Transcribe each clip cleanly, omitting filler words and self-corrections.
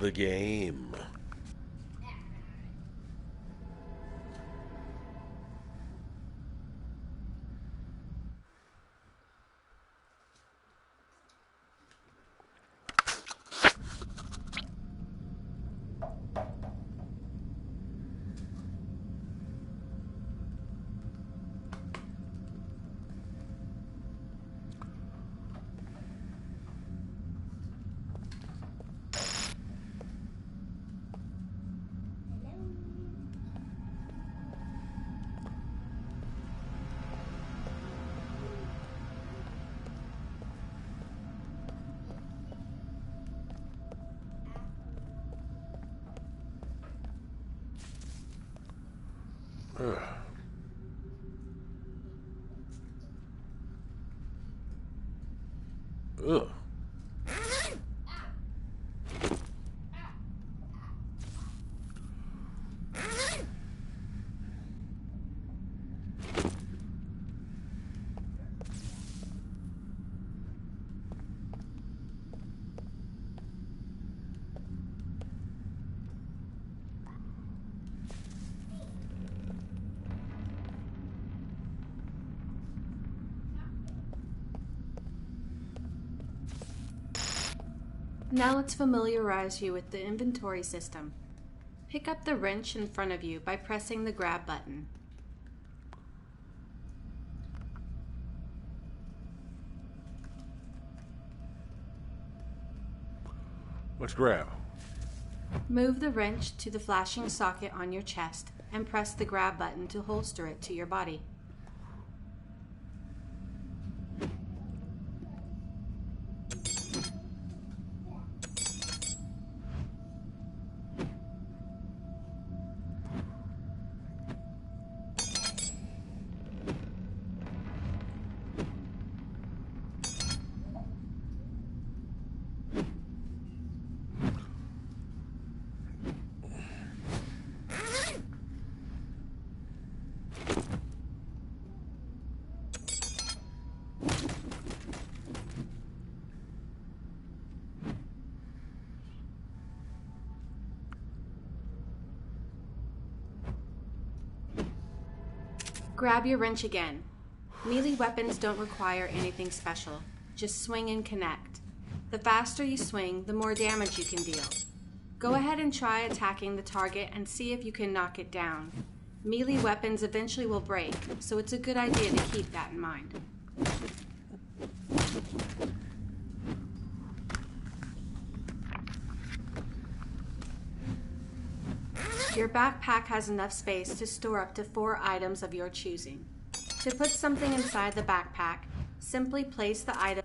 the game. Ugh. Ugh. Now let's familiarize you with the inventory system. Pick up the wrench in front of you by pressing the grab button. Let's grab. Move the wrench to the flashing socket on your chest and press the grab button to holster it to your body. Grab your wrench again. Melee weapons don't require anything special. Just swing and connect. The faster you swing, the more damage you can deal. Go ahead and try attacking the target and see if you can knock it down. Melee weapons eventually will break, so it's a good idea to keep that in mind. Your backpack has enough space to store up to 4 items of your choosing. To put something inside the backpack, simply place the item.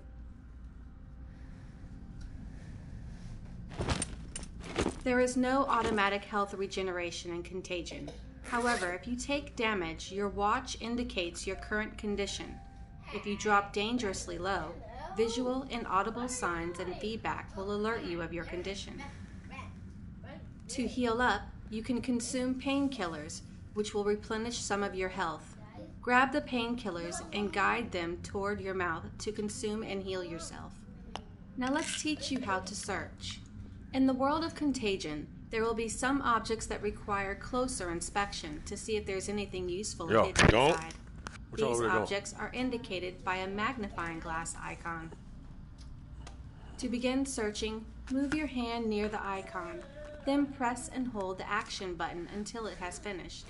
There is no automatic health regeneration in Contagion. However, if you take damage, your watch indicates your current condition. If you drop dangerously low, visual and audible signs and feedback will alert you of your condition. To heal up, you can consume painkillers, which will replenish some of your health. Grab the painkillers and guide them toward your mouth to consume and heal yourself. Now let's teach you how to search. In the world of Contagion, there will be some objects that require closer inspection to see if there's anything useful hidden inside. These objects are indicated by a magnifying glass icon. To begin searching, move your hand near the icon. Then press and hold the action button until it has finished.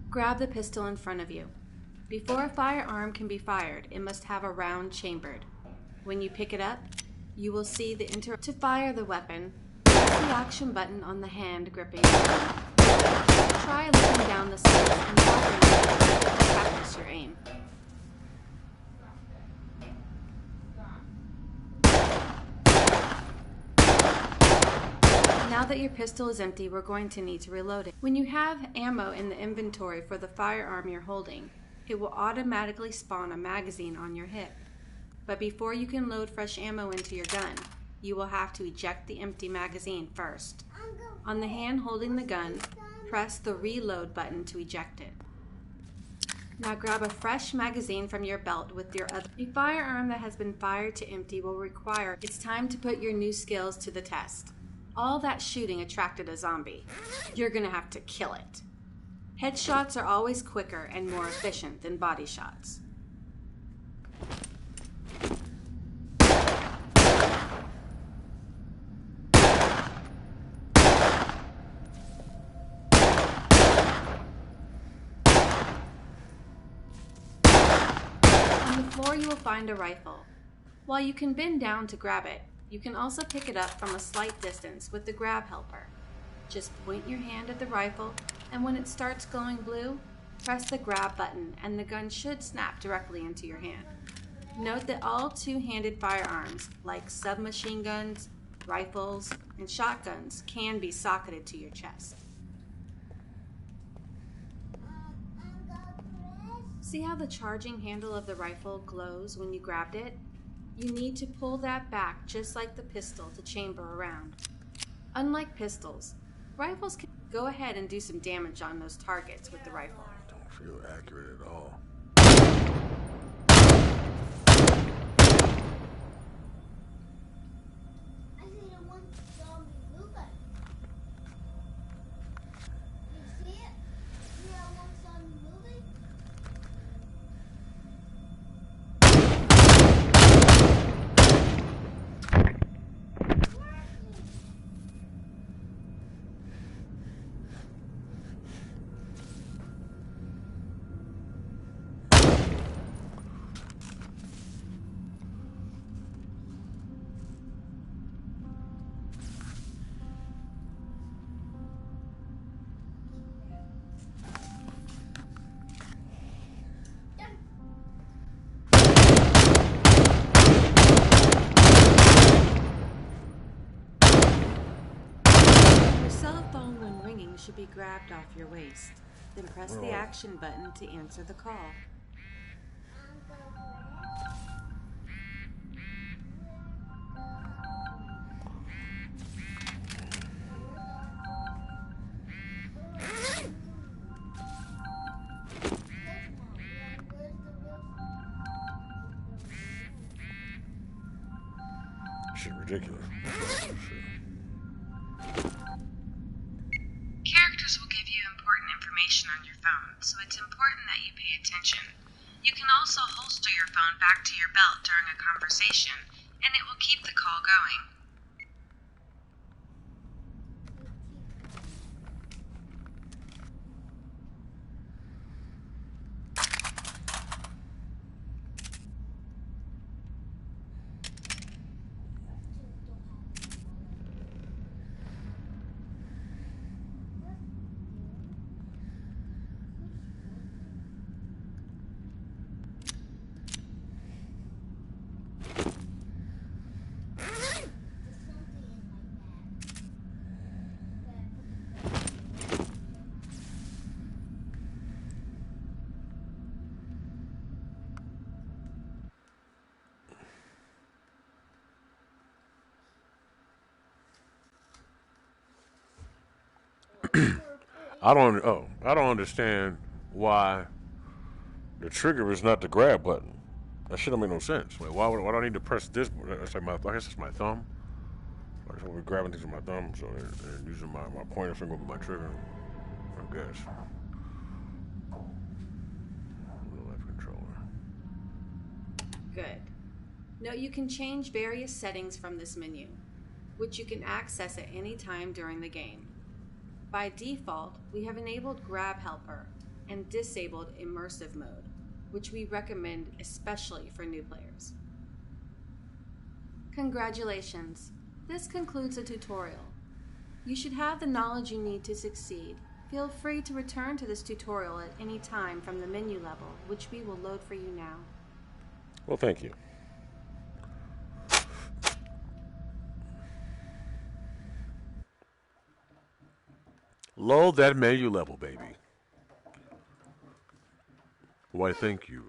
Grab the pistol in front of you. Before a firearm can be fired, it must have a round chambered. When you pick it up, you will see the to fire the weapon. Press the action button on the hand gripping it. Try looking down the sights and firing to practice your aim. Now that your pistol is empty, we're going to need to reload it. When you have ammo in the inventory for the firearm you're holding, it will automatically spawn a magazine on your hip. But before you can load fresh ammo into your gun, you will have to eject the empty magazine first. On the hand holding the gun, press the reload button to eject it. Now grab a fresh magazine from your belt with your other. A firearm that has been fired to empty will require. It's time to put your new skills to the test. All that shooting attracted a zombie. You're gonna have to kill it. Headshots are always quicker and more efficient than body shots. On the floor you will find a rifle. While you can bend down to grab it, you can also pick it up from a slight distance with the grab helper. Just point your hand at the rifle, and when it starts glowing blue, press the grab button and the gun should snap directly into your hand. Note that all two-handed firearms, like submachine guns, rifles, and shotguns, can be socketed to your chest. See how the charging handle of the rifle glows when you grabbed it? You need to pull that back just like the pistol to chamber around. Unlike pistols, rifles can go ahead and do some damage on those targets with the rifle. Don't feel accurate at all. I see the one zombie moving. You see it? See that one zombie moving? Your cell phone when ringing should be grabbed off your waist. Then press the action button to answer the call. Shit ridiculous. Characters will give you important information on your phone, so it's important that you pay attention. You can also holster your phone back to your belt during a conversation, and it will keep the call going. I don't understand why the trigger is not the grab button. That shit don't make no sense. Like, why do I need to press this? That's like I guess it's my thumb. I just want to be grabbing things with my thumb, so and using my pointer finger with my trigger. I guess. Left controller. Good. Note you can change various settings from this menu, which you can access at any time during the game. By default, we have enabled Grab Helper and disabled Immersive Mode, which we recommend especially for new players. Congratulations! This concludes the tutorial. You should have the knowledge you need to succeed. Feel free to return to this tutorial at any time from the menu level, which we will load for you now. Well, thank you. Load that menu level, baby. Why, thank you.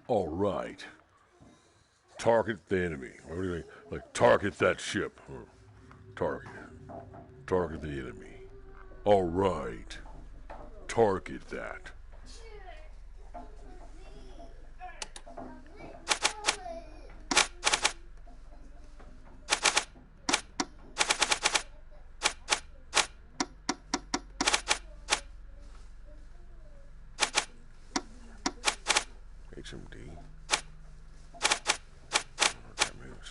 All right. Target the enemy. What do you think? Like, target that ship. Target. Target the enemy. All right. Target that. HMD. What that means.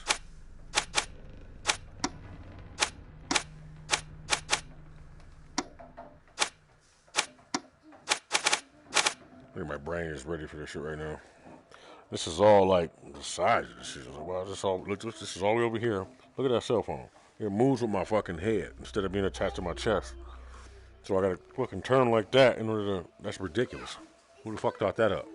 I think my brain is ready for this shit right now. This is all like the size of this shit. Wow, this is all the way over here. Look at that cell phone. It moves with my fucking head instead of being attached to my chest. So I gotta fucking turn like that in order to. That's ridiculous. Who the fuck thought that up?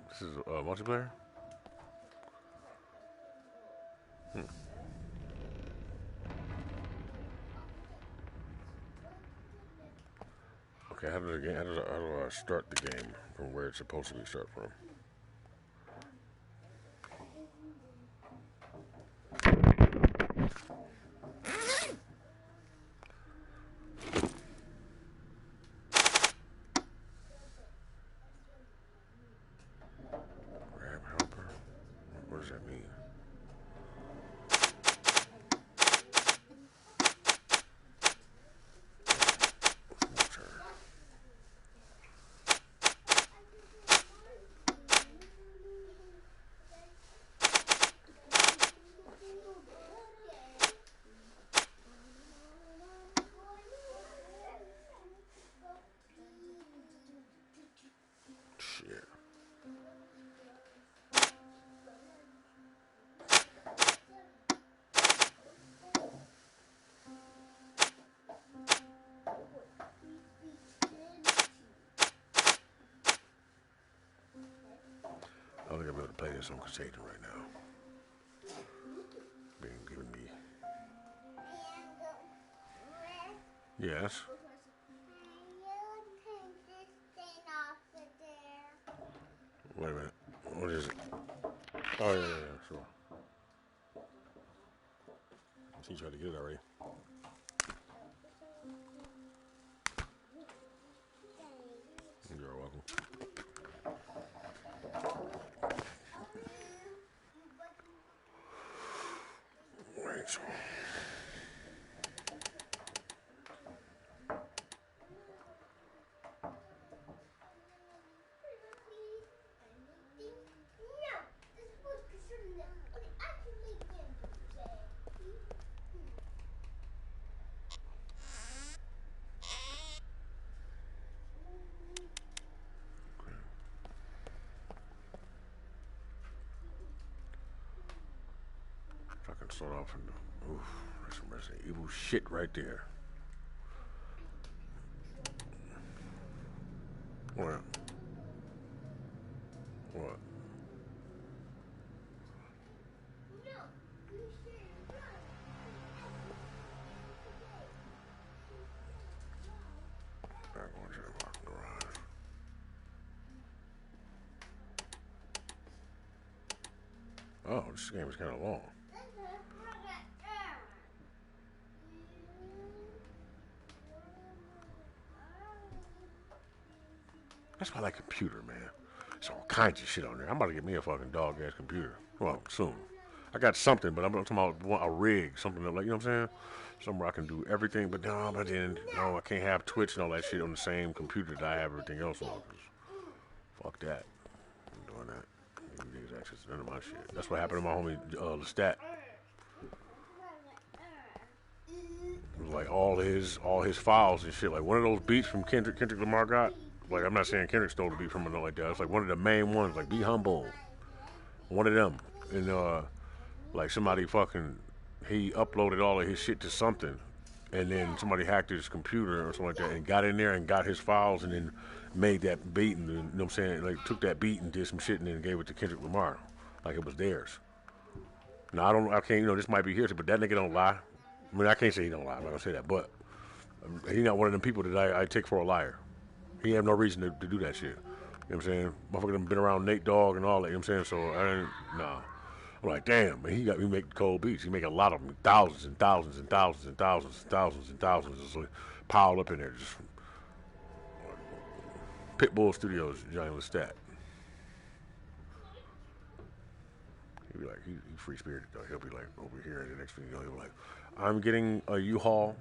This is multiplayer. Okay, how do I start the game from where it's supposed to be start from? Grab helper. What does that mean? Shit. I don't think I'll be able to play this on Contagion right now. Being given me. Yes. Wait a minute. What is it? Oh, yeah, sure. He tried to get it already. You're welcome. Right. If I can start off and oof, there's some Resident Evil shit right there. What? What? Back on to the fucking garage. Oh, this game is kind of long. That's why I like computer, man. There's all kinds of shit on there. I'm about to get me a fucking dog ass computer. Well, soon. I got something, but I'm talking about a rig, something like, you know what I'm saying? Somewhere I can do everything, but then, no, I can't have Twitch and all that shit on the same computer that I have everything else on. Fuck that. I'm doing that. You niggas access to none of my shit. That's what happened to my homie, Lestat. It was like all his files and shit. Like one of those beats from Kendrick Lamar got. Like I'm not saying Kendrick stole the beat from him like that. It's like one of the main ones. Like Be Humble. One of them. And like somebody fucking he uploaded all of his shit to something, and then somebody hacked his computer or something like that and got in there and got his files and then made that beat and you know what I'm saying, like took that beat and did some shit and then gave it to Kendrick Lamar like it was theirs. Now I can't, this might be hearsay, but that nigga don't lie. I mean, I can't say he don't lie. I'm not gonna say that, but he not one of them people that I take for a liar. He have no reason to do that shit. You know what I'm saying? Motherfucker done been around Nate Dogg and all that. You know what I'm saying? So I ain't, nah. I'm like, damn, man, he make cold beats. He make a lot of them, thousands and thousands and thousands and thousands and thousands and thousands, just like piled up in there. Just Pitbull Studios, Johnny Lestat. He'll be like, he free spirited though. He'll be like over here, and the next thing you know, he'll be like, I'm getting a U-Haul,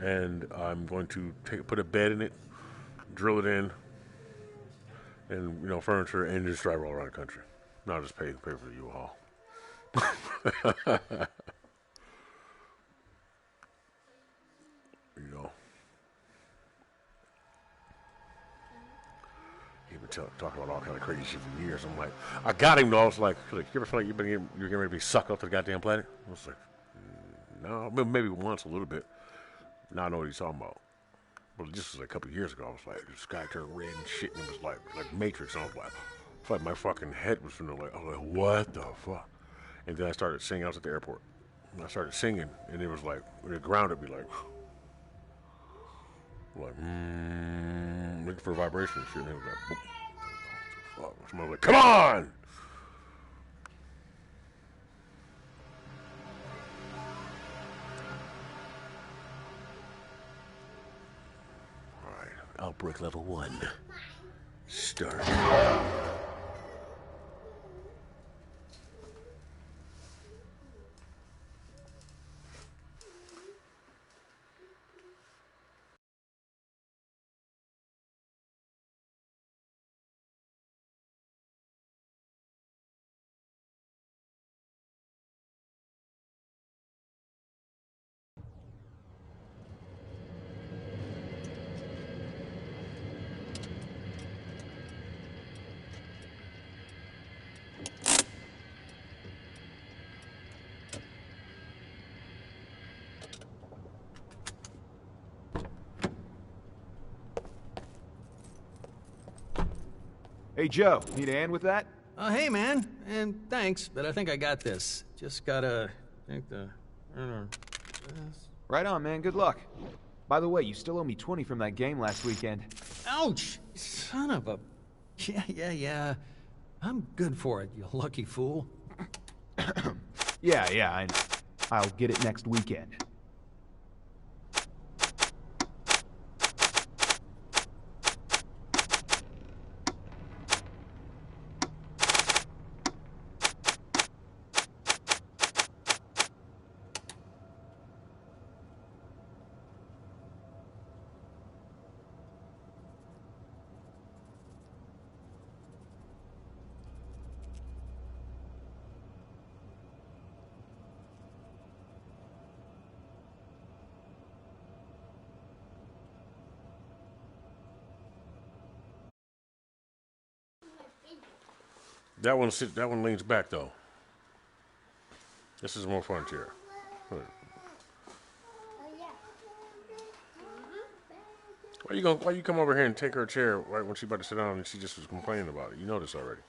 and I'm going to put a bed in it, drill it in, and furniture, and just drive all around the country. Not just pay for the U-Haul. you know. He been talking about all kind of crazy shit for years. I'm like, I got him though. I was like, you ever feel like you're getting ready to be sucked off to the goddamn planet? I was like, no, maybe once a little bit. Now I know what he's talking about. But this was like a couple of years ago. I was like, the sky turned red and shit, and it was like Matrix. And I was like, it's like my fucking head was finna like, I was like, what the fuck? And then I started singing. I was at the airport. And I started singing, and it was like, when the ground would be like, looking for vibration and shit. And it was like, boop. Fuck. Somebody was like, come on! Alright, outbreak level 1. Start. Hey, Joe, need a hand with that? Hey, man, and thanks, but I think I got this. Just gotta think the... Right on, man. Good luck. By the way, you still owe me 20 from that game last weekend. Ouch! Son of a... Yeah. I'm good for it, you lucky fool. Yeah, I'll get it next weekend. That one leans back though. This is a more fun chair. Oh, yeah. Why you come over here and take her chair right when she about to sit down and she just was complaining about it? You know this already.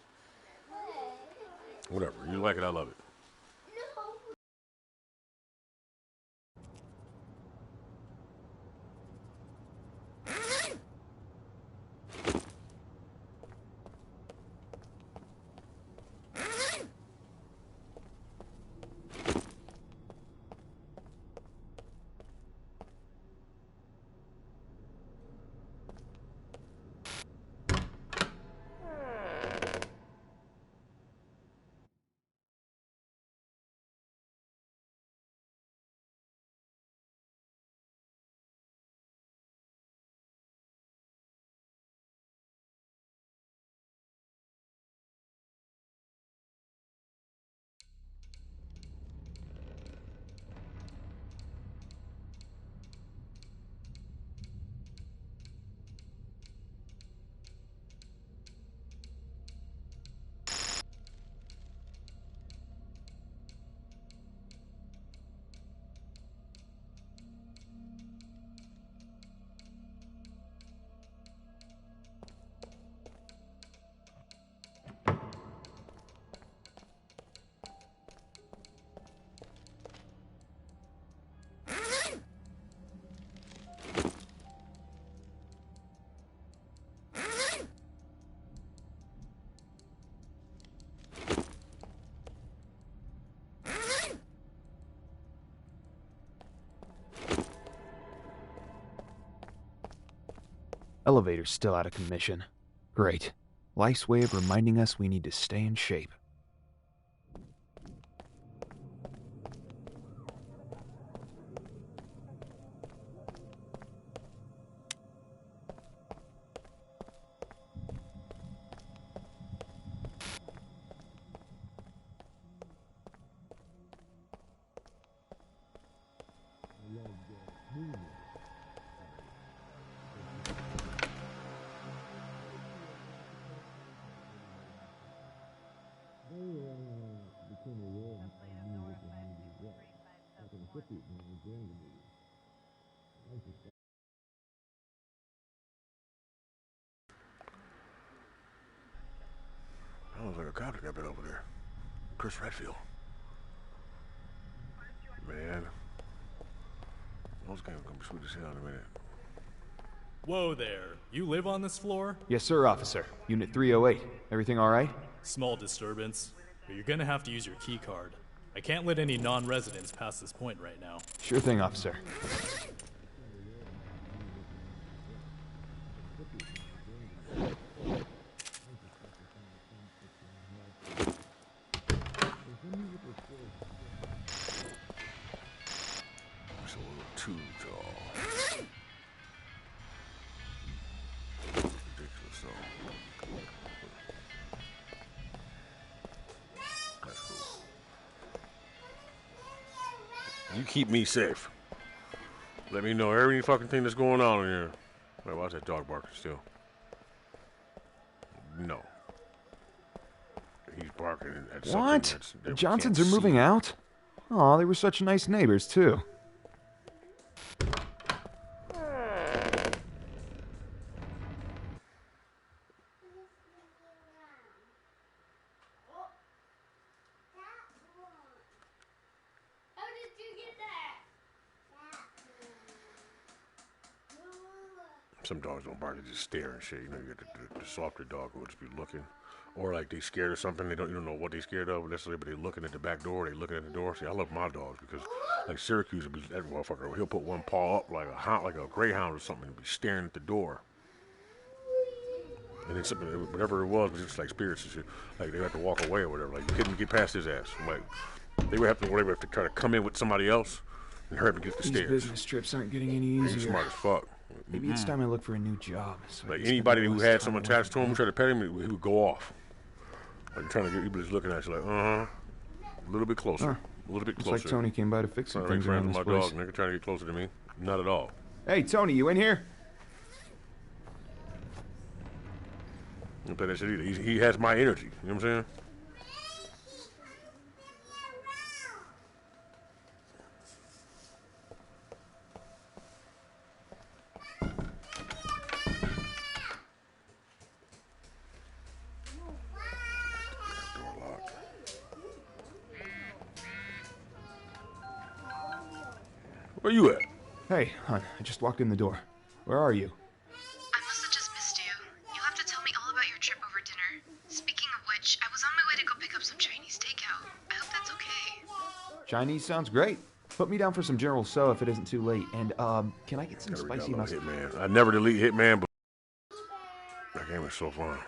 Whatever. You like it, I love it. Elevator's still out of commission. Great. Life's way of reminding us we need to stay in shape. That was like a cop that got bit over there. Chris Redfield. Man. Those guys are gonna be sweet as hell in a minute. Whoa there. You live on this floor? Yes, sir, officer. Unit 308. Everything all right? Small disturbance, but you're gonna have to use your key card. I can't let any non-residents pass this point right now. Sure thing, officer. It's a little too tall. Ridiculous, though. That's cool. You keep me safe. Let me know every fucking thing that's going on in here. Wait, why's that dog barking still? No. He's barking at something What? that we Johnsons can't are moving see. out? Aw, they were such nice neighbors, too. How did you get that? Some dogs don't bark; they just stare and shit. You know, you get the softer dog who will just be looking, or like they scared of something. You don't know what they scared of necessarily, but they looking at the back door. They looking at the door. See, I love my dogs because, like Syracuse, will be that motherfucker. He'll put one paw up like a hound, like a greyhound or something, and be staring at the door. And then something, whatever it was just like spirits and shit. Like they have to walk away or whatever. Like you couldn't get past his ass. Like they would have to try to come in with somebody else and hurry up and get the These stairs. business trips aren't getting any He's easier. smart as fuck. Maybe it's time I look for a new job. So I Like can spend anybody who less had time someone away attached to from him who tried to pet him, he would go off. Like trying to get people just looking at you like, a little bit closer, Huh. a little bit Looks closer. like Tony came by to fix some Trying to make things around friends this with my place. dog, nigga, trying to get closer to me. Not at all. Hey, Tony, you in here? I don't think that shit either. He has my energy. You know what I'm saying? Door locked. Where you at? Hey, hon, I just walked in the door. Where are you? I must have just missed you. You'll have to tell me all about your trip over dinner. Speaking of which, I was on my way to go pick up some Chinese takeout. I hope that's okay. Chinese sounds great. Put me down for some General Tso if it isn't too late. And, can I get some Gotta spicy re-download mustard? Hitman. I never delete Hitman, but that game is so fun.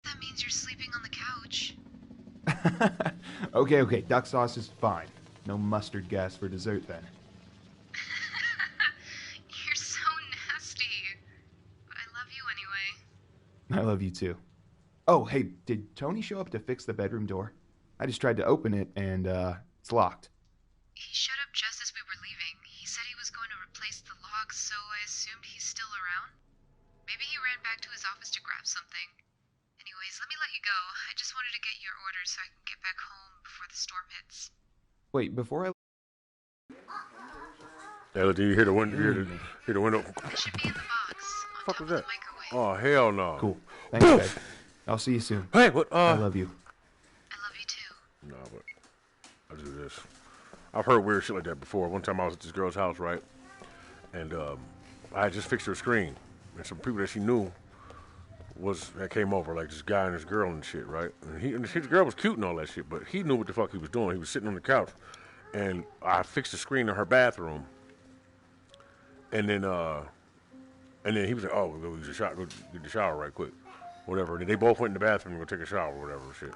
That means you're sleeping on the couch. Okay, duck sauce is fine. No mustard gas for dessert then. You're so nasty. But I love you anyway. I love you too. Oh, hey, did Tony show up to fix the bedroom door? I just tried to open it and, it's locked. He showed up just as we were leaving. He said he was going to replace the lock, so I assumed he's still around. Maybe he ran back to his office to grab something. Anyways, let me let you go. I just wanted to get your order so I can get back home before the storm hits. Wait, before I... Ella, do you hear the window? Hear the window? It should be in the box. On Fuck top was of that? the microwave. Oh hell no! Cool. Thanks, babe. I'll see you soon. Hey, what? I love you. I love you too. No, but I do this. I've heard weird shit like that before. One time I was at this girl's house, right? And I had just fixed her screen. And some people that she knew that came over, like this guy and this girl and shit, right? And his girl was cute and all that shit, but he knew what the fuck he was doing. He was sitting on the couch. And I fixed the screen in her bathroom. And then And then he was like, "Oh, we'll go use the shower. Go get the shower right quick, whatever." And then they both went in the bathroom to go take a shower or whatever shit.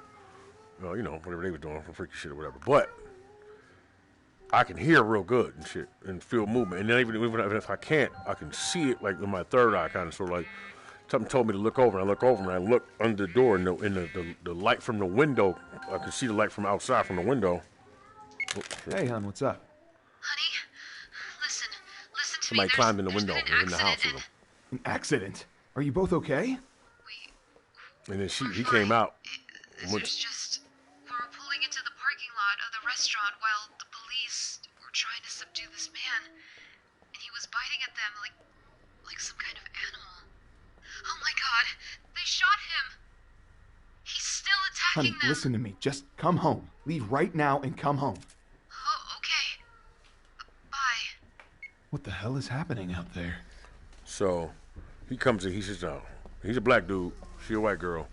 You know, whatever they was doing, some freaky shit or whatever. But I can hear real good and shit and feel movement. And then even if I can't, I can see it like with my third eye, kind of sort of like something told me to look over. And I look over and I look under the door, and the light from the window, I can see the light from outside from the window. Oh, Hey, hon, what's up? Honey, listen to Somebody me. climbed in the There's window been an in the house with accident, him. An accident? Are you both okay? And then he came out. And went, There's just, we were pulling into the parking lot of the restaurant while the police were trying to subdue this man, and he was biting at them like some kind of animal. Oh my God, they shot him. He's still Honey, attacking them. listen to me. Just come home. Leave right now and come home. Oh, okay. Bye. What the hell is happening out there? So he comes in. He says, "Oh, he's a black dude. She a white girl.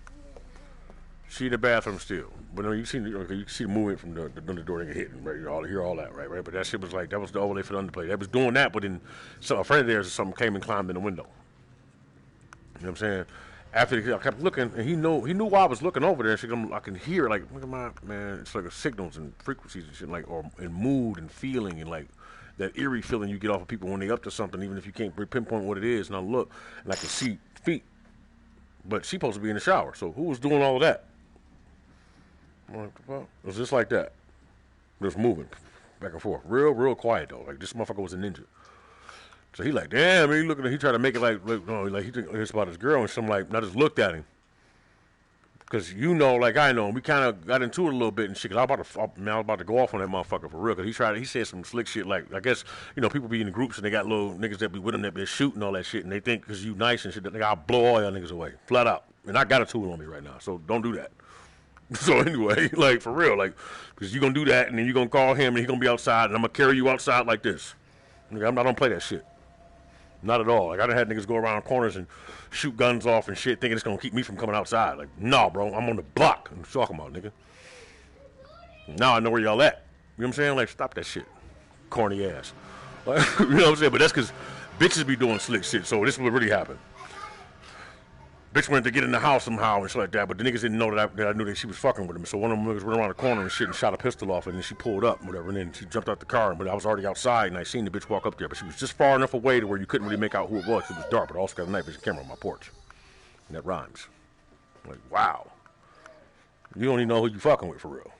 She in the bathroom still. But you see the movement from the door they hitting, right? You all hear all that, right? But that shit was like, that was the overlay for the underplay. That was doing that, but then a friend of theirs or something came and climbed in the window. You know what I'm saying? After I kept looking, and he knew why I was looking over there. I can hear, like, look at my, man, it's like signals and frequencies and shit, like, or in mood and feeling, and like that eerie feeling you get off of people when they up to something, even if you can't pinpoint what it is. And I look, and I can see feet. But she's supposed to be in the shower, so who was doing all of that? It was just like that. Just moving back and forth. Real quiet, though. Like, this motherfucker was a ninja. So he like, damn, he looking at, he tried to make it like he think it's about his girl, and some like, and I just looked at him. Because like I know, we kind of got into it a little bit and shit, because I was about to go off on that motherfucker for real, because he said some slick shit, like, I guess, people be in the groups and they got little niggas that be with them that be shooting all that shit, and they think because you nice and shit, that I'll blow all y'all niggas away, flat out. And I got a tool on me right now, so don't do that. So anyway, like, for real, like, because you going to do that, and then you going to call him, and he going to be outside, and I'm going to carry you outside like this. I don't play that shit. Not at all. Like, I done had niggas go around corners and shoot guns off and shit, thinking it's gonna keep me from coming outside. Like, no, bro, I'm on the block. I'm talking about, nigga. Now I know where y'all at. You know what I'm saying? Like, stop that shit. Corny ass. Like, you know what I'm saying? But that's because bitches be doing slick shit, so this is what really happened. Bitch went to get in the house somehow and shit like that, but the niggas didn't know that I knew that she was fucking with him. So one of them niggas went around the corner and shit and shot a pistol off, and then she pulled up and whatever, and then she jumped out the car, but I was already outside, and I seen the bitch walk up there, but she was just far enough away to where you couldn't really make out who it was. It was dark, but I also got a night vision camera on my porch. And that rhymes. Like, wow. You don't even know who you fucking with for real.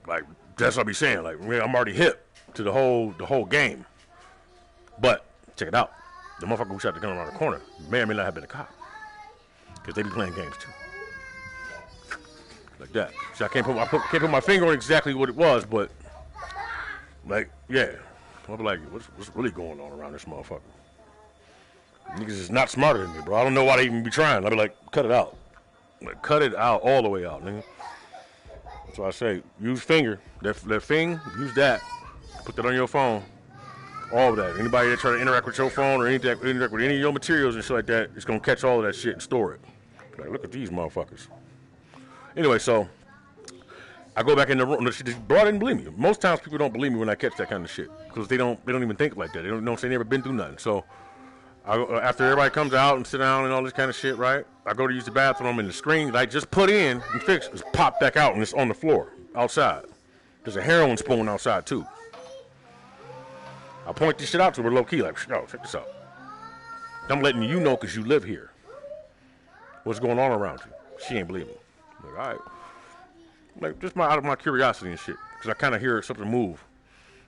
Like, that's what I be saying. Like, I'm already hip to the whole game. But, check it out. The motherfucker who shot the gun around the corner may or may not have been a cop. Because they be playing games too. Like that. So I can't put my finger on exactly what it was, but, like, yeah. I'll be like, what's really going on around this motherfucker? Niggas is not smarter than me, bro. I don't know why they even be trying. I'll be like, cut it out. Like, cut it out all the way out, nigga. So I say, use finger. That thing, use that. Put that on your phone. All of that. Anybody that try to interact with your phone or interact with any of your materials and shit like that, it's going to catch all of that shit and store it. Like, look at these motherfuckers. Anyway, so I go back in the room. Bro, I didn't believe me. Most times people don't believe me when I catch that kind of shit because they don't even think like that. They don't know, they never been through nothing. So after everybody comes out and sit down and all this kind of shit, right? I go to use the bathroom, and the screen that I just put in and fixed is popped back out, and it's on the floor outside. There's a heroin spoon outside too. I point this shit out to her low key, like, yo, check this out. I'm letting you know because you live here. What's going on around you? She ain't believe me. I'm like, all right. Like, just out of my curiosity and shit, because I kind of hear something move.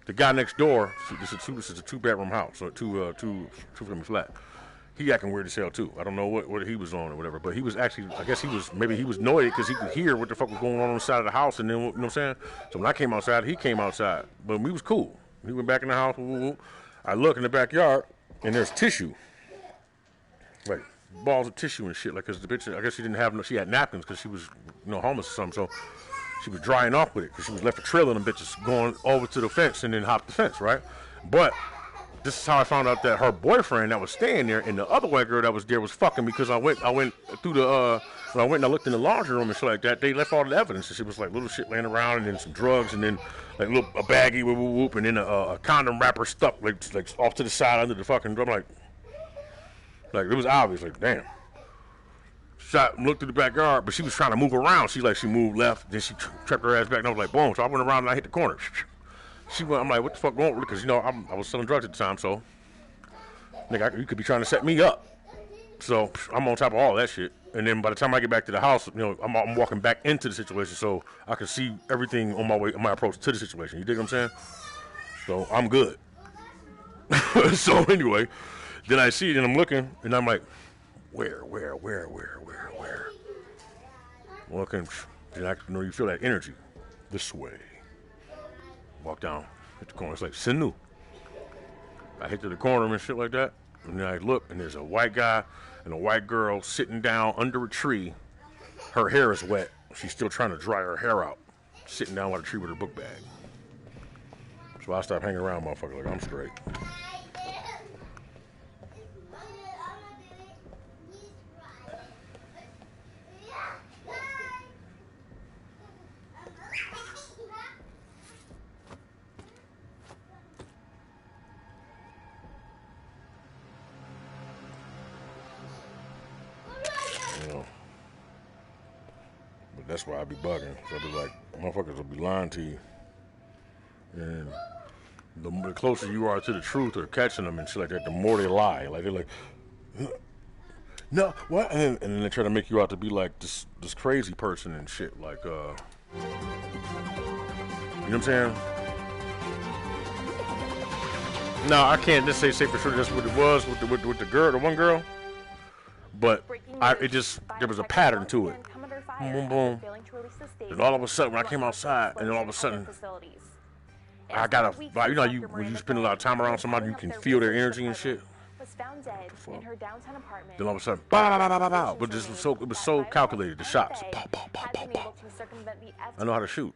The guy next door, this is a 2-bedroom house, so two-family flat. He acting weird as hell too. I don't know what he was on or whatever, but he was actually, I guess he was annoyed because he could hear what the fuck was going on the side of the house, and then, you know what I'm saying? So when I came outside, he came outside, but we was cool. He went back in the house. I look in the backyard, and there's tissue. Like, balls of tissue and shit. Like, because the bitch, I guess she had napkins because she was, homeless or something. So she was drying off with it because she was left a trail of them bitches going over to the fence and then hopped the fence, right? But this is how I found out that her boyfriend that was staying there and the other white girl that was there was fucking, because I went through the, when I went and I looked in the laundry room and shit like that, they left all the evidence. And shit was like little shit laying around, and then some drugs, and then like a baggie, whoop, and then a condom wrapper stuck like off to the side under the fucking. I'm like, Like, it was obvious. Like, damn. Shot, looked through the backyard, but she was trying to move around. She moved left, then she trapped her ass back, and I was like, boom. So I went around and I hit the corner. She went, I'm like, what the fuck going on? Because, you know, I was selling drugs at the time, so, nigga, you could be trying to set me up. So I'm on top of all that shit. And then by the time I get back to the house, you know, I'm walking back into the situation, so I can see everything on my approach to the situation. You dig what I'm saying? So I'm good. So anyway, then I see it and I'm looking and I'm like, where? Looking, and I know you feel that energy. This way. Walk down, hit the corner. It's like Sinu. I hit to the corner and shit like that. And then I look and there's a white guy and a white girl sitting down under a tree. Her hair is wet. She's still trying to dry her hair out. Sitting down by the tree with her book bag. So I stopped hanging around, motherfucker. Like, I'm straight. You know. But that's why I be bugging. So I be like, motherfuckers will be lying to you. And the closer you are to the truth or catching them and shit like that, the more they lie. Like, they're like, no, what? And then they try to make you out to be like this crazy person and shit. Like, you know what I'm saying? No, I can't just say for sure that's what it was with the girl, the one girl. But there was a pattern to it. Boom, boom. And all of a sudden, when I came outside, and then all of a sudden, I got a, you know, when you spend a lot of time around somebody, you can feel their energy and shit. Then all of a sudden, bow, bow, bow, bow, bow. But it was so calculated. The shots, pow, pow, pow, pow, pow. I know how to shoot.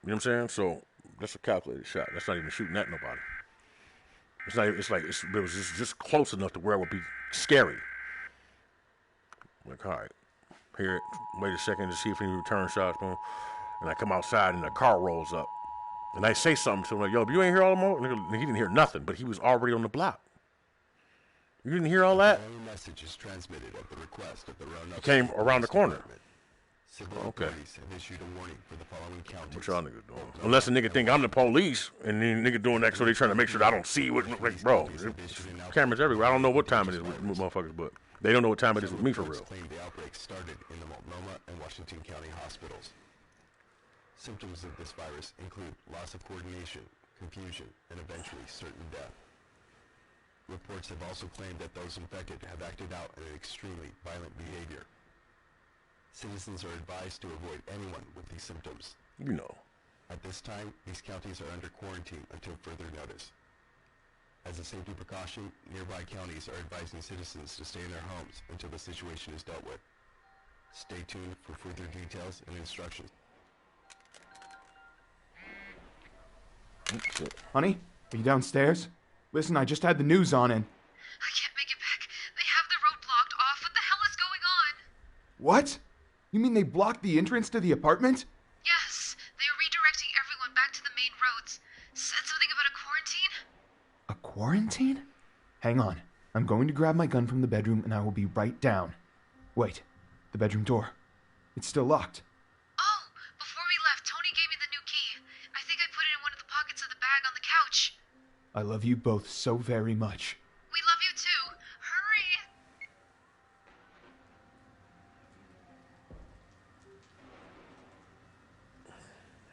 You know what I'm saying? So that's a calculated shot. That's not even shooting at nobody. It's not. It was just close enough to where it would be scary. Like, all right, hear it. Wait a second to see if any return shots, boom. And I come outside and the car rolls up. And I say something to him like, yo, you ain't hear all the more? He didn't hear nothing, but he was already on the block. You didn't hear all that? Message is transmitted at the request of the he came around the corner. Okay. Have issued a warning for the following counties. What y'all niggas doing? Unless a nigga think I'm the police, and then nigga doing that so they trying to make sure that I don't see what, like, bro, cameras everywhere. I don't know what time it is with motherfuckers, but they don't know what time it is with me for real. Claim the outbreak started in the Multnomah and Washington County hospitals. Symptoms of this virus include loss of coordination, confusion, and eventually certain death. Reports have also claimed that those infected have acted out in an extremely violent behavior. Citizens are advised to avoid anyone with these symptoms. You know. At this time, these counties are under quarantine until further notice. As a safety precaution, nearby counties are advising citizens to stay in their homes until the situation is dealt with. Stay tuned for further details and instructions. Honey, are you downstairs? Listen, I just had the news on and... I can't make it back. They have the road blocked off. What the hell is going on? What? You mean they blocked the entrance to the apartment? Yes, they are redirecting everyone back to the main roads. Said something about a quarantine? A quarantine? Hang on. I'm going to grab my gun from the bedroom and I will be right down. Wait, the bedroom door. It's still locked. Oh, before we left, Tony gave me the new key. I think I put it in one of the pockets of the bag on the couch. I love you both so very much. We love you too.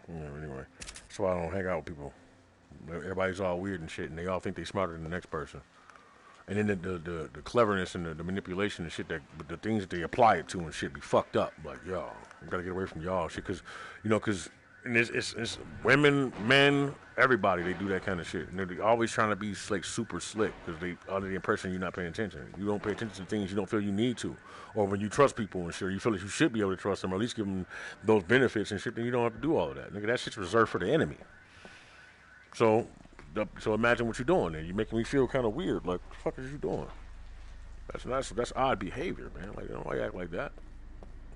Hurry! Yeah, anyway, that's why I don't hang out with people. Everybody's all weird and shit, and they all think they smarter than the next person. And then the cleverness and the manipulation and shit, that the things that they apply it to and shit be fucked up. Like, y'all, we gotta get away from y'all shit, cause it's women, men, everybody, they do that kind of shit. And they're always trying to be like super slick, because they under the impression you're not paying attention. You don't pay attention to things you don't feel you need to, or when you trust people and shit, you feel like you should be able to trust them, or at least give them those benefits and shit. Then you don't have to do all of that. Nigga, that shit's reserved for the enemy. So imagine what you're doing there. You're making me feel kind of weird. Like, what the fuck is you doing? That's odd behavior, man. Like, why you act like that?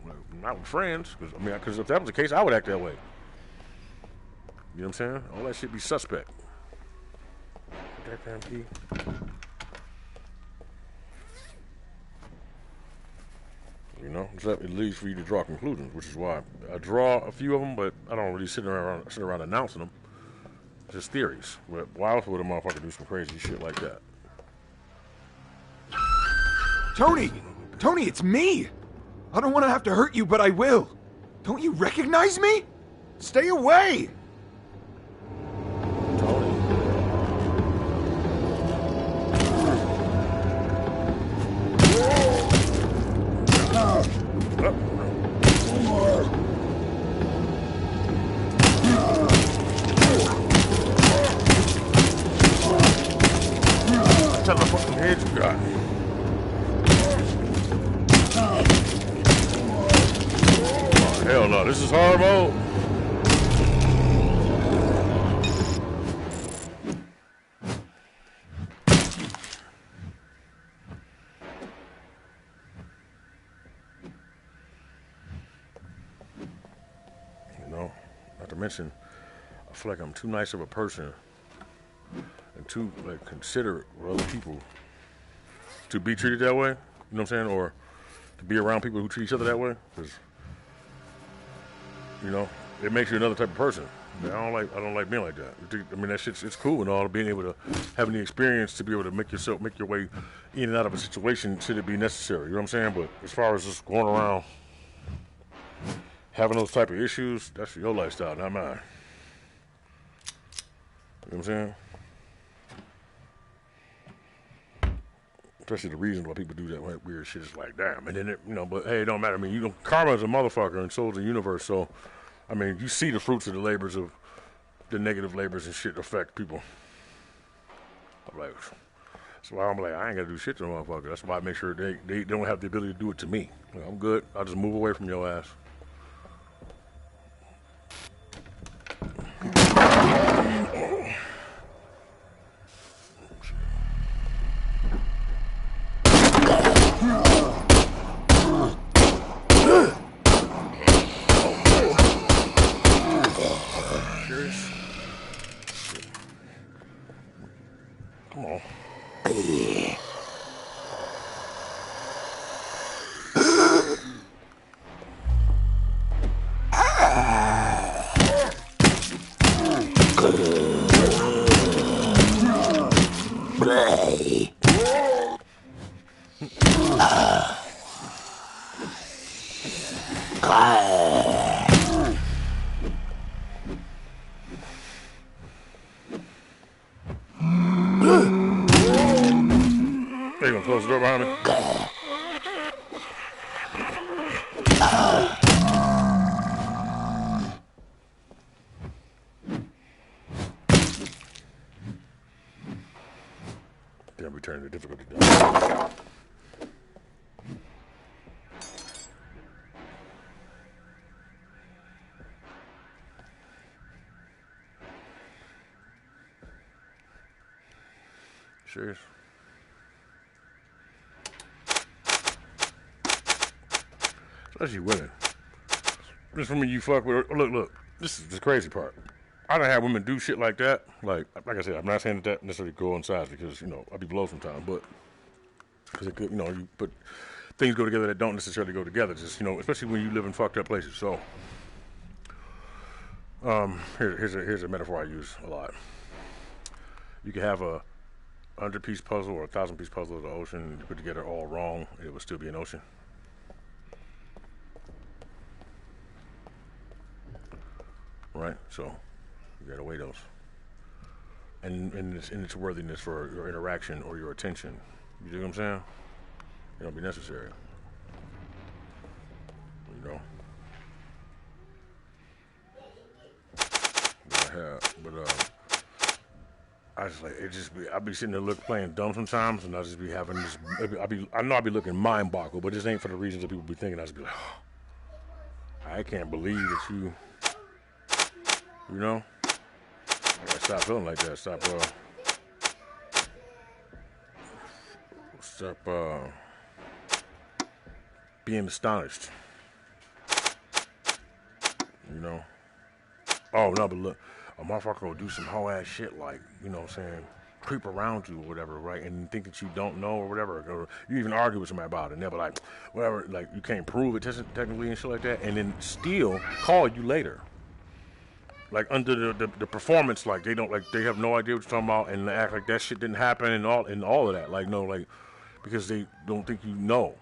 Like, not with friends, because if that was the case, I would act that way. You know what I'm saying? All that shit be suspect. That damn key. You know, it leads for you to draw conclusions, which is why I draw a few of them, but I don't really sit around announcing them. Just theories. But why else would a motherfucker do some crazy shit like that? Tony! Tony, it's me! I don't want to have to hurt you, but I will. Don't you recognize me? Stay away! Tony. What type of fucking head you got? Oh, hell no, this is hard mode. You know, not to mention, I feel like I'm too nice of a person and too like considerate with other people to be treated that way. You know what I'm saying? Or to be around people who treat each other that way, because you know it makes you another type of person. I don't like being like that. I mean, that shit's it's cool and all, being able to having the experience to be able to make your way in and out of a situation should it be necessary. You know what I'm saying? But as far as just going around having those type of issues, that's your lifestyle, not mine. You know what I'm saying? Especially the reason why people do that weird shit is like, damn. And then, but hey, it don't matter. I mean, karma is a motherfucker and so is the universe. So, I mean, you see the fruits of the labors of the negative labors and shit affect people. I'm like, that's why I'm like, I ain't got to do shit to the motherfucker. That's why I make sure they don't have the ability to do it to me. I'm good. I'll just move away from your ass. Come on. Are you gonna close the door behind me? Damn, return to difficulty down. Serious? Especially women. Just when you fuck with her. Look, this is the crazy part. I done had women do shit like that. Like I said, I'm not saying that necessarily coincides because, I be blow sometimes, but because it could, but things go together that don't necessarily go together. Just, especially when you live in fucked up places. So, here's a metaphor I use a lot. You can have a 100-piece puzzle or a 1,000-piece puzzle of the ocean, and you put together all wrong, it would still be an ocean. Right? So, you gotta weigh those. And in its worthiness for your interaction or your attention. You see what I'm saying? It don't be necessary. I just like, I be sitting there playing dumb sometimes, and I just be having this, I know I be looking mind boggled, but this ain't for the reasons that people be thinking. I just be like, oh, I can't believe that you I gotta stop feeling like that. Stop being astonished. Oh, no, but look, a motherfucker will do some whole ass shit like, what I'm saying, creep around you or whatever, right? And think that you don't know or whatever, or you even argue with somebody about it, and they'll be like, whatever, like you can't prove it technically and shit like that, and then still call you later. Like under the performance, like they don't, like they have no idea what you're talking about, and they act like that shit didn't happen and all of that. Like no, like because they don't think you know.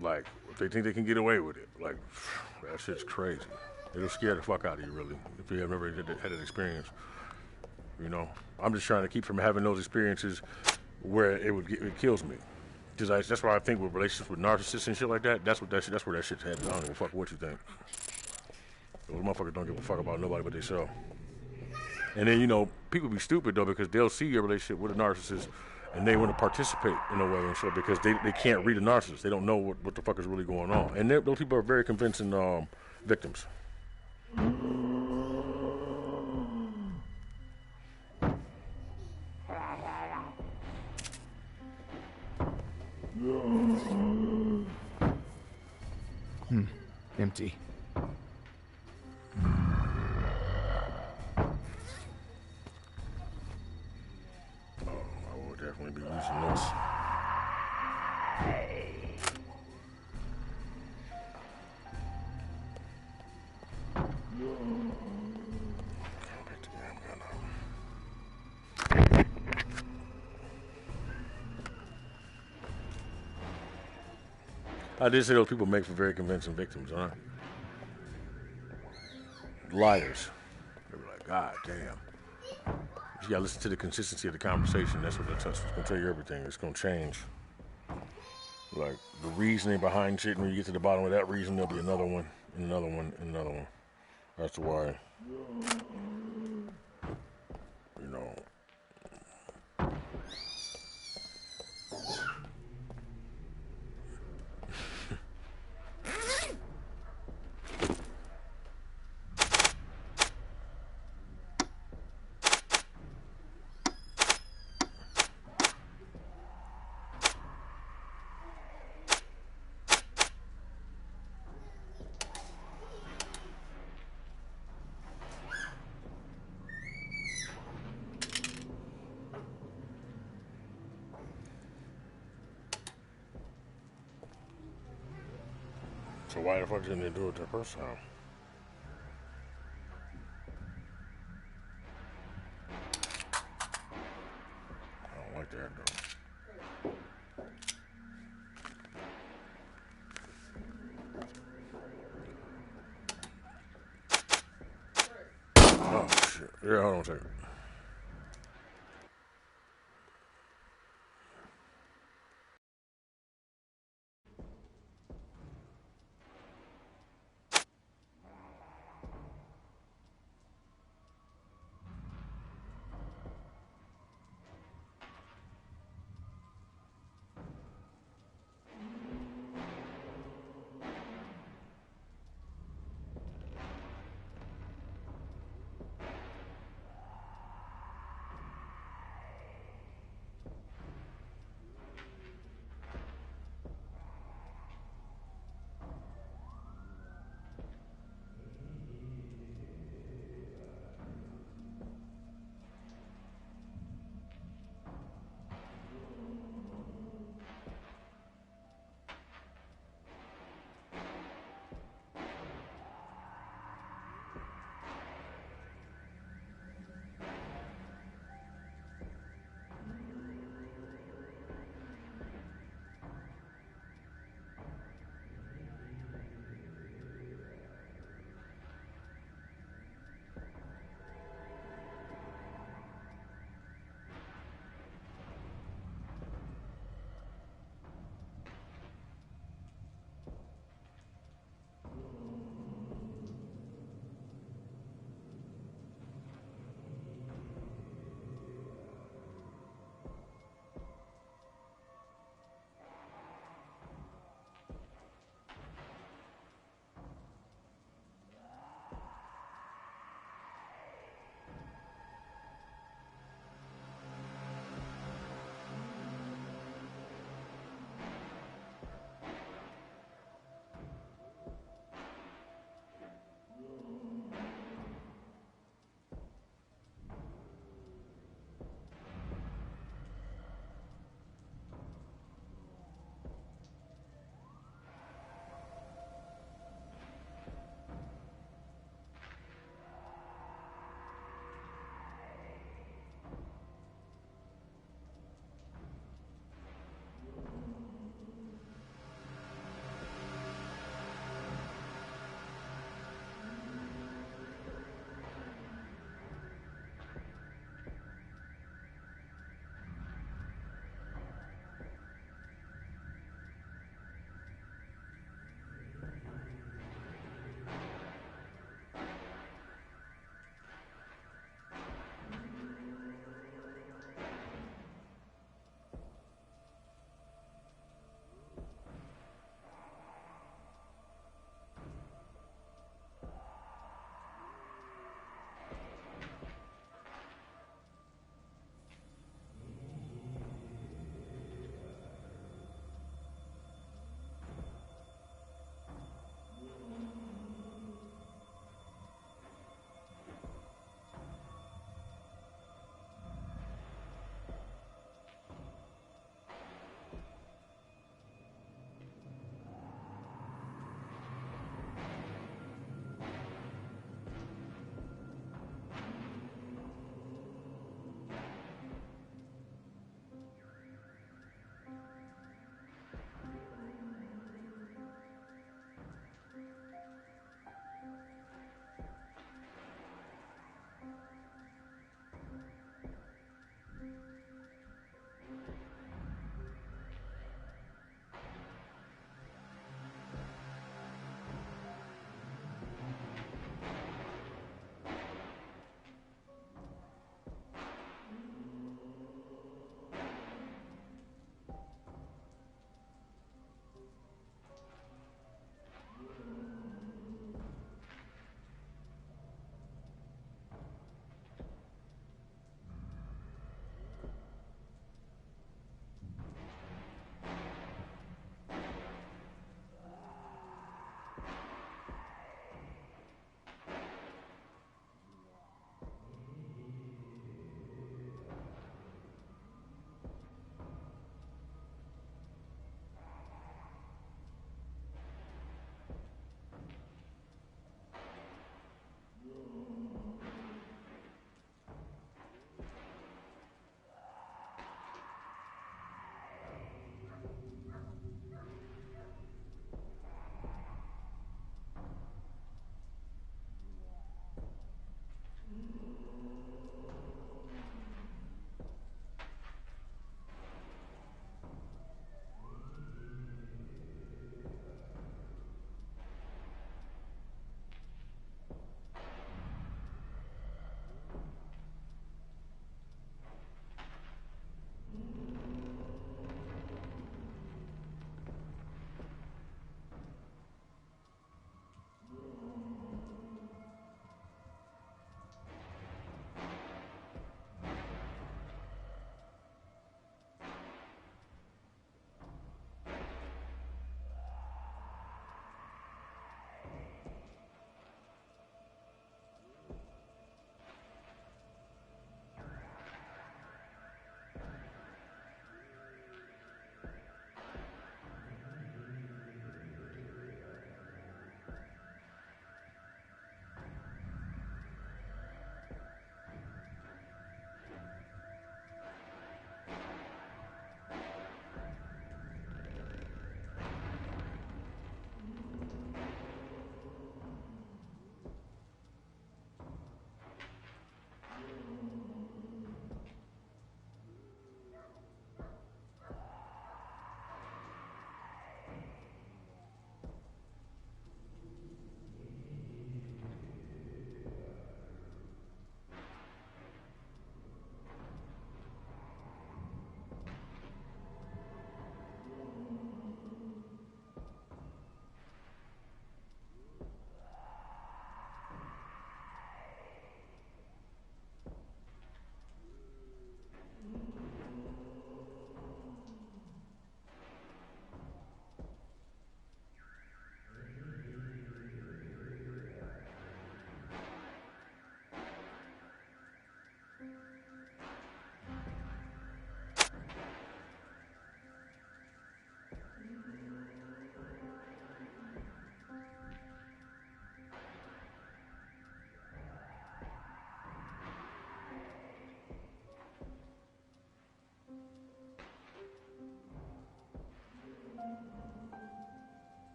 Like if they think they can get away with it, like that shit's crazy. It'll scare the fuck out of you, really, if you have never had that experience. You know, I'm just trying to keep from having those experiences where it kills me. Because that's why I think with relationships with narcissists and shit like that, that's where that shit's headed. I don't give a fuck what you think. Those motherfuckers don't give a fuck about nobody but themselves. And then, you know, people be stupid, though, because they'll see your relationship with a narcissist and they want to participate in a way and shit because they can't read a narcissist. They don't know what the fuck is really going on. And those people are very convincing victims. Empty. I will definitely be using this. I did say those people make for very convincing victims, huh? Liars. They were like, God damn. You gotta listen to the consistency of the conversation. That's gonna tell you everything. It's gonna change. Like the reasoning behind shit, and when you get to the bottom of that reason, there'll be another one, and another one, and another one. That's why, you know. So why the fuck didn't they do it the first time? I don't like that though. Oh shit. Yeah, hold on a second.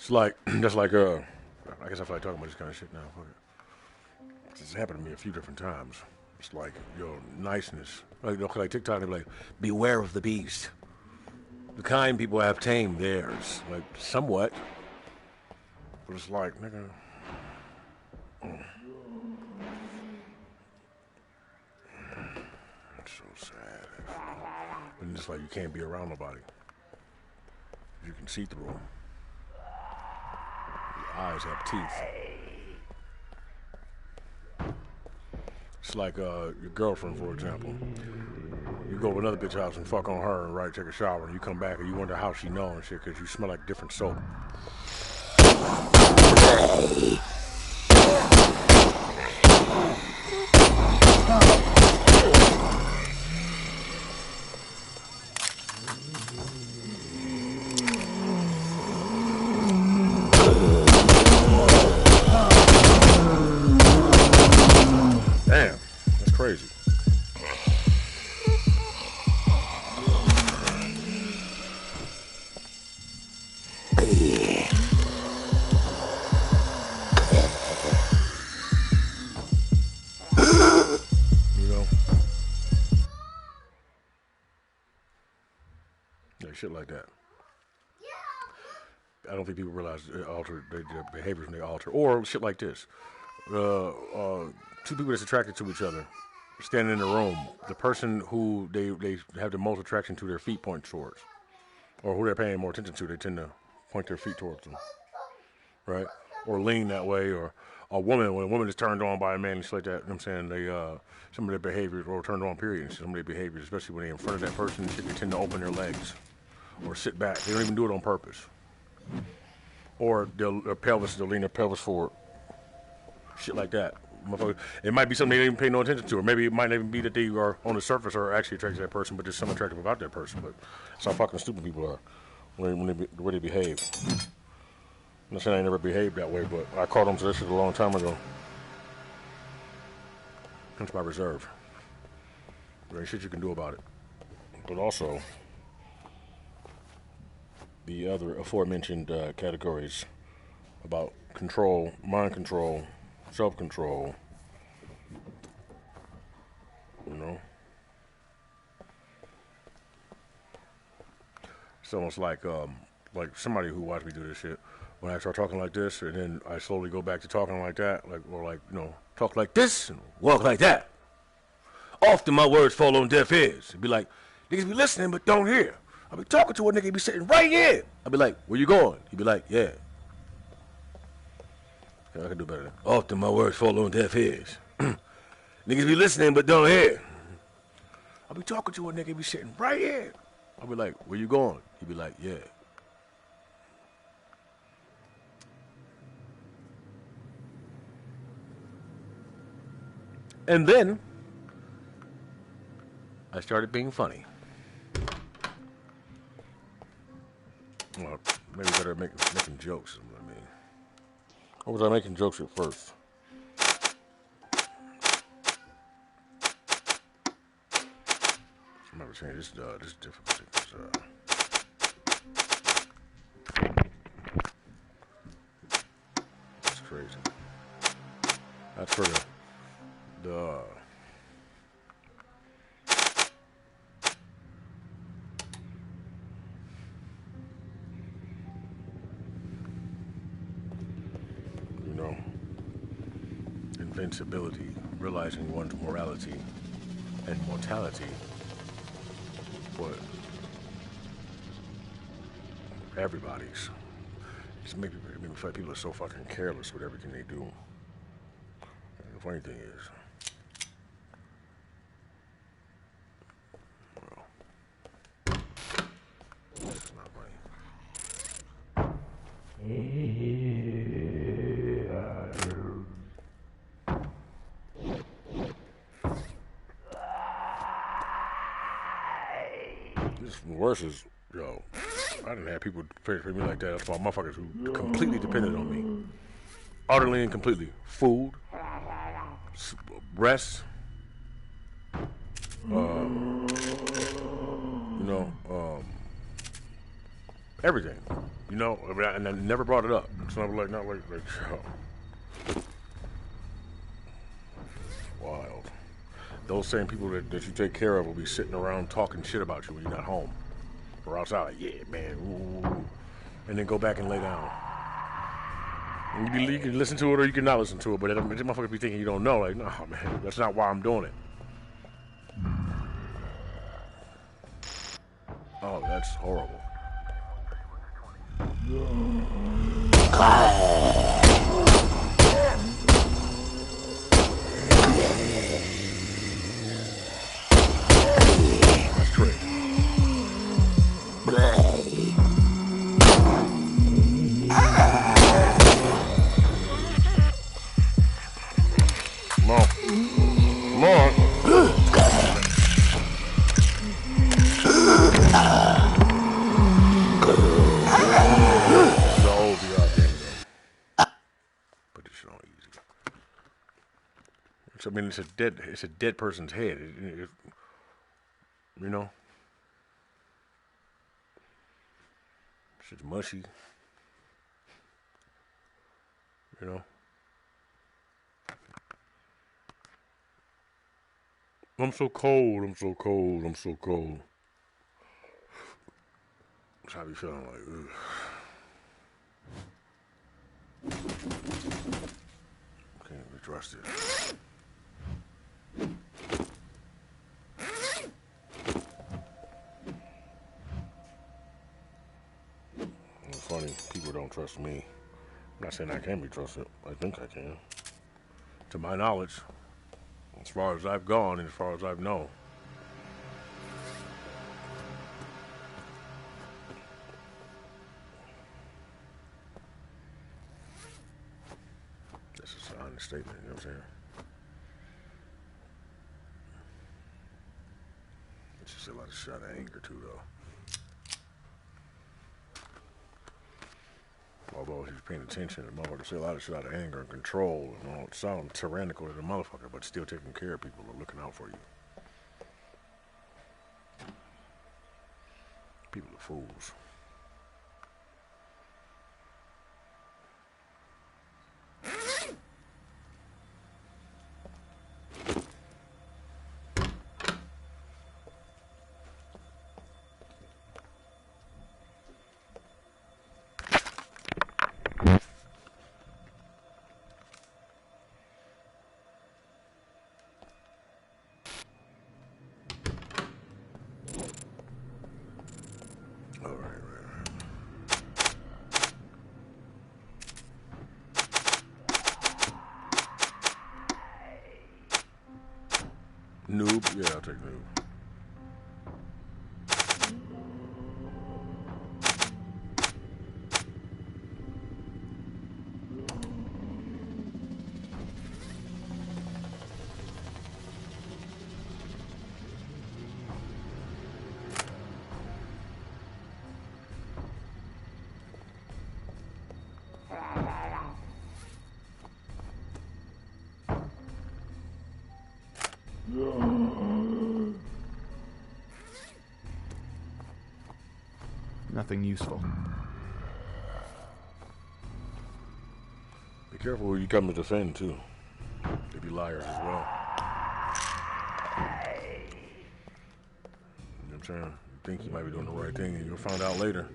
It's like that's like I guess I feel like talking about this kind of shit now. Fuck it. It's happened to me a few different times. It's like your niceness. Like TikTok, they be like, beware of the beast. The kind people have tamed theirs, like somewhat. But it's like, nigga. It's so sad. And it's like you can't be around nobody. You can see through them. Your eyes have teeth. It's like your girlfriend, for example. You go to another bitch house and fuck on her and take a shower, and you come back and you wonder how she know and shit because you smell like different soap. Damn, that's crazy. You know? Yeah, shit like that. I don't think people realize they alter their behaviors when they alter. Or shit like this. Two people that's attracted to each other standing in a room. The person who they have the most attraction to, their feet point towards. Or who they're paying more attention to, they tend to point their feet towards them. Right? Or lean that way. Or a woman, when a woman is turned on by a man and shit like that, you know what I'm saying, they some of their behaviors, or turned on period, some of their behaviors, especially when they're in front of that person, they tend to open their legs. Or sit back. They don't even do it on purpose. Or they'll lean their pelvis forward. Shit like that. It might be something they didn't pay no attention to, or maybe it might even be that they are on the surface are actually attracted to that person, but there's something attractive about that person. But that's how fucking stupid people are the way they behave. I'm not saying I never behaved that way, but I caught on to this shit a long time ago. Hence my reserve. There ain't shit you can do about it. But also, the other aforementioned categories about control, mind control, self-control, you know. It's almost like somebody who watched me do this shit. When I start talking like this, and then I slowly go back to talking like that, talk like this and walk like that. Often my words fall on deaf ears. It'd be like, niggas be listening but don't hear. I'll be talking to a nigga, he be sitting right here. I'll be like, where you going? He'd be like, yeah. I can do better. Often my words fall on deaf ears. Niggas be listening but don't hear. I'll be talking to a nigga, he be sitting right here. I'll be like, where you going? He'd be like, yeah. And then I started being funny. Well, maybe better making jokes. I mean, or was I making jokes at first? I'm never saying this is difficult. It's crazy. That's for the invincibility, realizing one's morality and mortality, but everybody's. Just make me feel like people are so fucking careless with everything they do. And the funny thing is, well, it's not funny. The worst is, I didn't have people pay for me like that. That's why motherfuckers who completely depended on me. Utterly and completely. Food, rest, everything. You know, and I never brought it up. So I'm like, not like, yo. Wild. Those same people that you take care of will be sitting around talking shit about you when you're not home. Or outside, like, yeah, man, ooh. And then go back and lay down. And you can listen to it or you can not listen to it, but this motherfucker be thinking you don't know. Like, no, man, that's not why I'm doing it. Oh, that's horrible. That's crazy. Come on. Come on. The old VR game though. Put this shit on easy. I mean, it's a dead person's head. You know? Shit's mushy. You know? I'm so cold, I'm so cold, I'm so cold. That's how I be feeling like, ugh. Can't be trusted. It's funny, people don't trust me. I'm not saying I can be trusted. I think I can. To my knowledge, as far as I've gone and as far as I've known. This is an honest statement, you know what I'm saying? It's just a lot of shot of anger too, though. Although he's paying attention, the motherfucker say a lot of shit out of anger and control, and all it sounds tyrannical to the motherfucker, but still taking care of people or looking out for you. People are fools. Noob? Yeah, I'll take noob. Nothing useful. Be careful who you come to defend, too. They be liars as well. You know what I'm saying? You think you might be doing the right thing, and you'll find out later.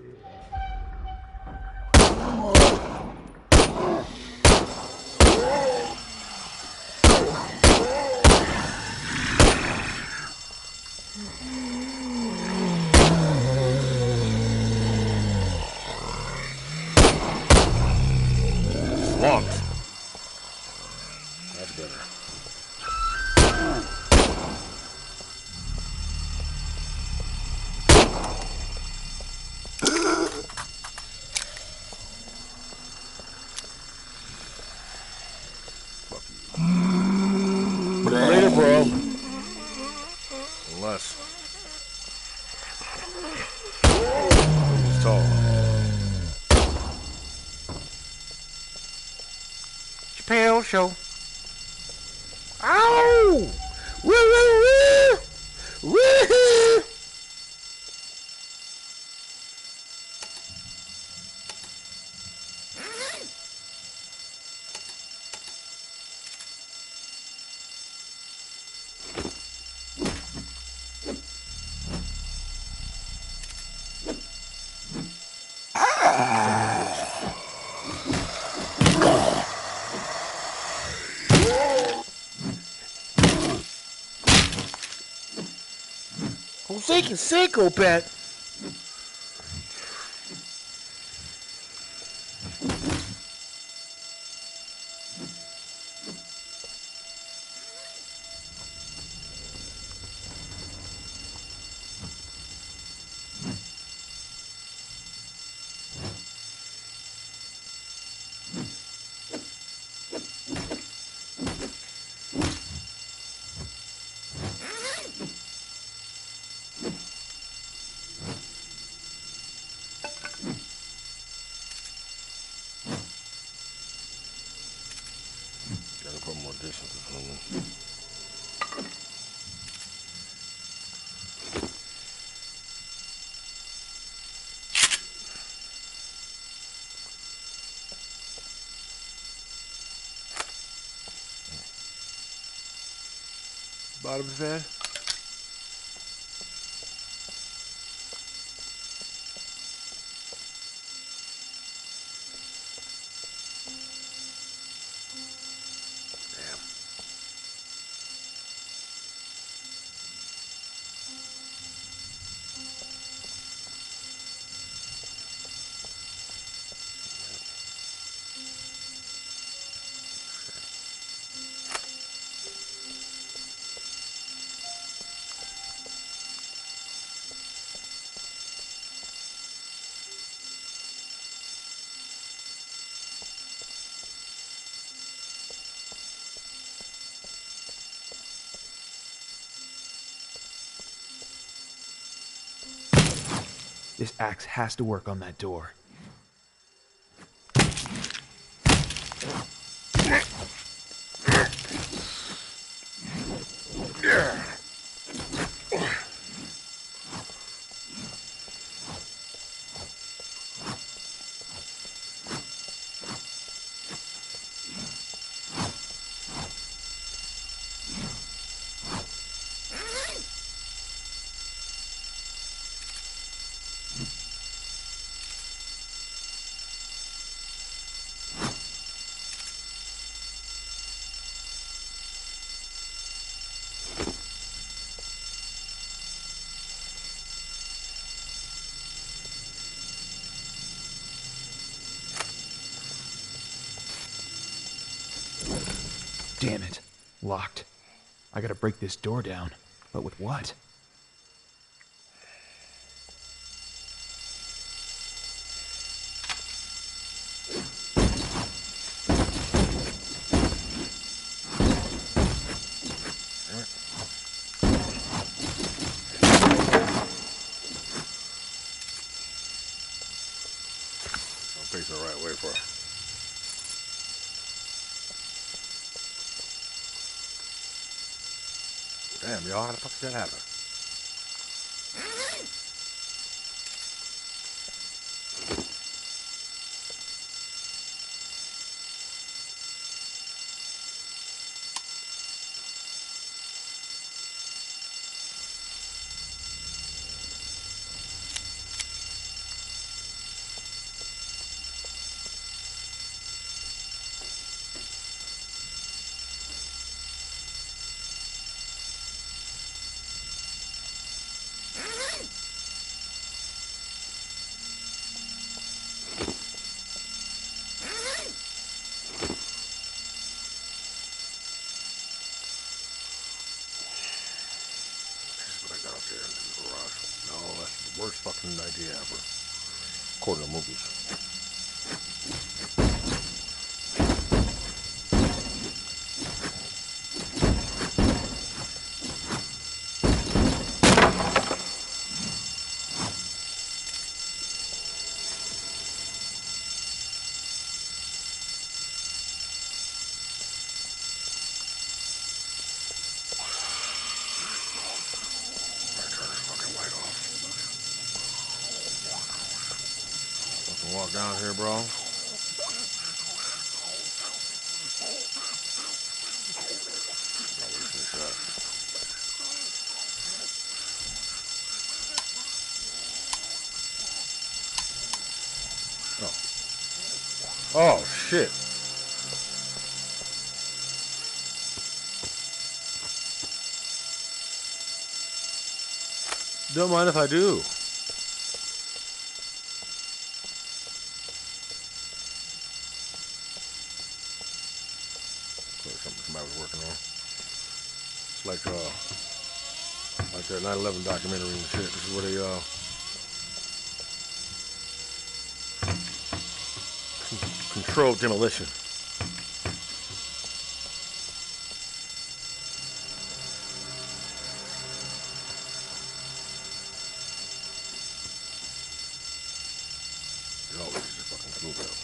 Swamped. That's better. Fuck you. Later, bro. Unless. He's tall. Chappelle Show. Ow! Woo woo woo! Woo! Freaking psychopath. Gotta put more distance on me. Bottom fed. This axe has to work on that door. Damn it. Locked. I gotta break this door down. But with what? I'll face the right way for her. Damn, y'all, how the fuck did that happen? Just put that out there in the garage. No, that's the worst fucking idea ever. According to movies. Walk down here, bro. Oh shit. Don't mind if I do. Something somebody was working on. It's like that 9/11 documentary and shit. This is where they control demolition. It always is a fucking schoolgirl.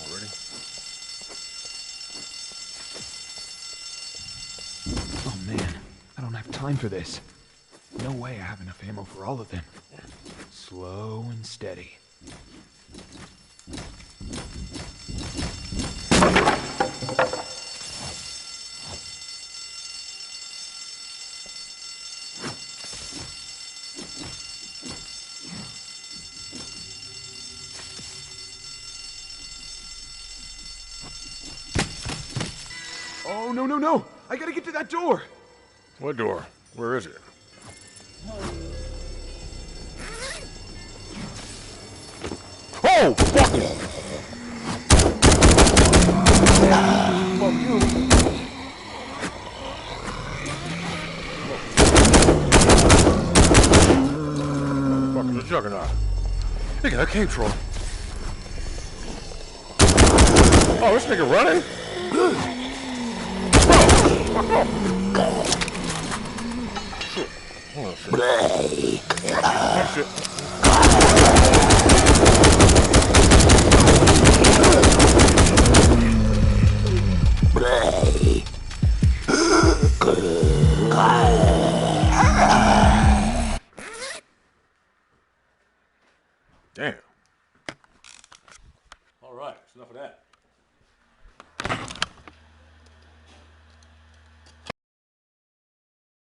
Already? Oh man, I don't have time for this. No way I have enough ammo for all of them. Slow and steady. Oh, no, no, no! I gotta get to that door! What door? Where is it? Oh, fuck it! Fuck you! Fucking the juggernaut. Nigga, that cave troll. Oh, this nigga running? Shit. Hold on a second. Oh, shit. Damn. All right, that's enough of that.